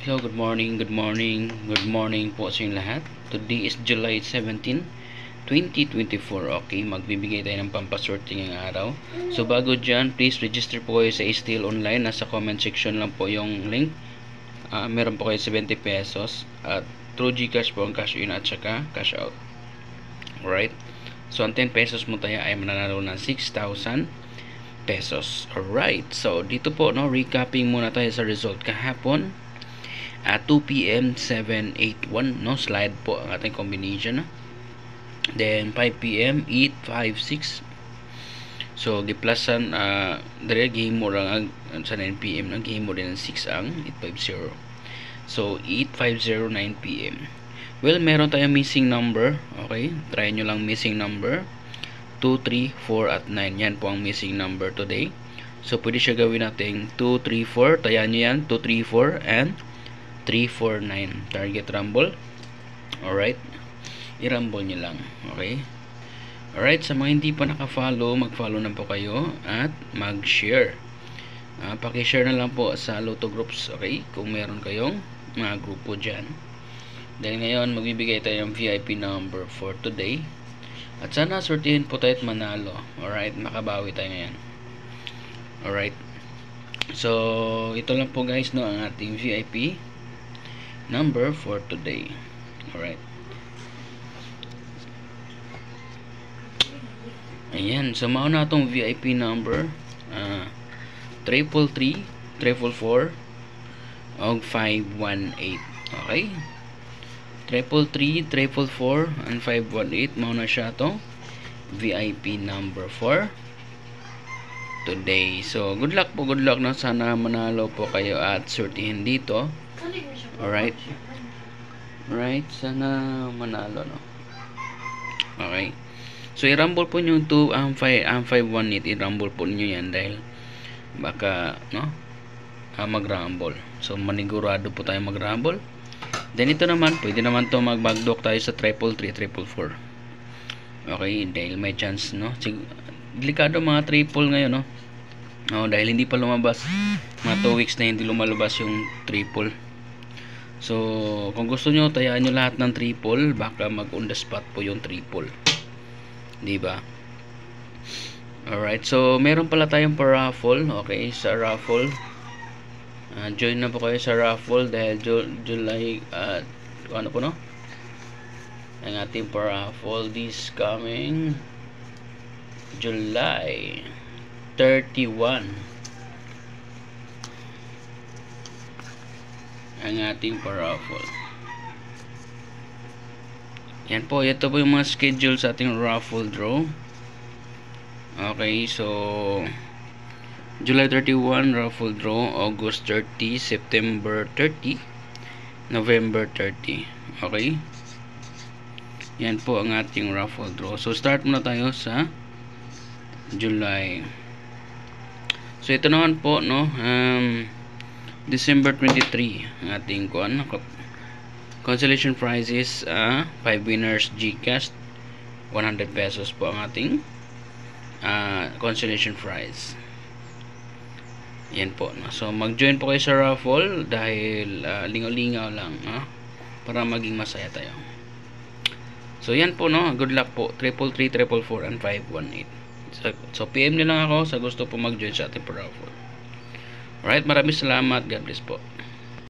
Hello, good morning, good morning, good morning po sa inyong lahat. Today is July 17, 2024. Okay, magbibigay tayo ng pampaswerte ngayong araw. So bago dyan, please register po kayo sa Still Online. Nasa comment section lang po yung link. Meron po kayo 70 pesos. At through Gcash po ang cash in at saka cash out. Alright. So ang 10 pesos mo tayo ay mananalo ng 6,000 pesos. Alright. So dito po, no, recapping muna tayo sa result kahapon. At 2 PM 781, no, slide po ang ating combination, no? Then 5 PM 856. So giplasan dire game mo lang sa 9 PM, no, game mo din ang 6 ang 850. So 850 9 PM. Well, meron tayong missing number. Okay, try nyo lang missing number 2, 3, 4 at 9. Yan po ang missing number today. So pwede siya gawin natin 2, 3, 4. Tayan nyo yan 2, 3, 4 and 349 target rumble. Alright, i-rumble nyo lang. Okay, alright, sa mga hindi pa naka-follow, mag-follow na po kayo at mag-share. Paki-share na lang po sa Lotto Groups, okay, kung meron kayong mga grupo dyan. Dahil ngayon magbibigay tayo ng VIP number for today at sana sortihin po tayo at manalo. Alright, makabawi tayo ngayon. Alright, so ito lang po guys, no, ang ating VIP number for today. Alright, ayan, so mauna itong VIP number 333 444 og 518. Okay, 333 444 and 518, mauna siya itong VIP number for today. So good luck po, good luck, no? Sana manalo po kayo at sortihin dito. Alright, right, sana manalo, no? Okay, so i-rumble po nyo ang 518, i-rumble po nyo yan dahil baka, no, mag-rumble. So manigurado po tayo mag-rumble. Then ito naman, pwede naman to mag-backdock tayo sa 333 444. Okay, dahil may chance, no? Delikado mga triple ngayon, no? Dahil hindi pa lumabas, mga 2 weeks na hindi lumalabas yung triple. So kung gusto nyo, tayaan nyo lahat ng triple, baka mag on the spot po yung triple, diba? Alright, so meron pala tayong pa-raffle. Okay, sa raffle, join na po kayo sa raffle dahil July ano po, no, ang ating pa-raffle this coming July 31 ang ating pa-raffle. Yan po, ito po yung mga schedule sa ating raffle draw. Okay, so July 31 raffle draw, August 30, September 30, November 30. Okay, yan po ang ating raffle draw. So start muna tayo sa July. So ito naman po, no, December 23 ang ating consolation prizes, 5 winners Gcash 100 pesos po ang ating consolation prize. Yan po, no? So mag-join po kayo sa raffle dahil lingaw-lingaw lang, para maging masaya tayo. So yan po, no, good luck po. 333 444 and 518. So PM nyo lang ako sa gusto po mag-join sa ating raffle. Alright, maraming salamat. God bless po.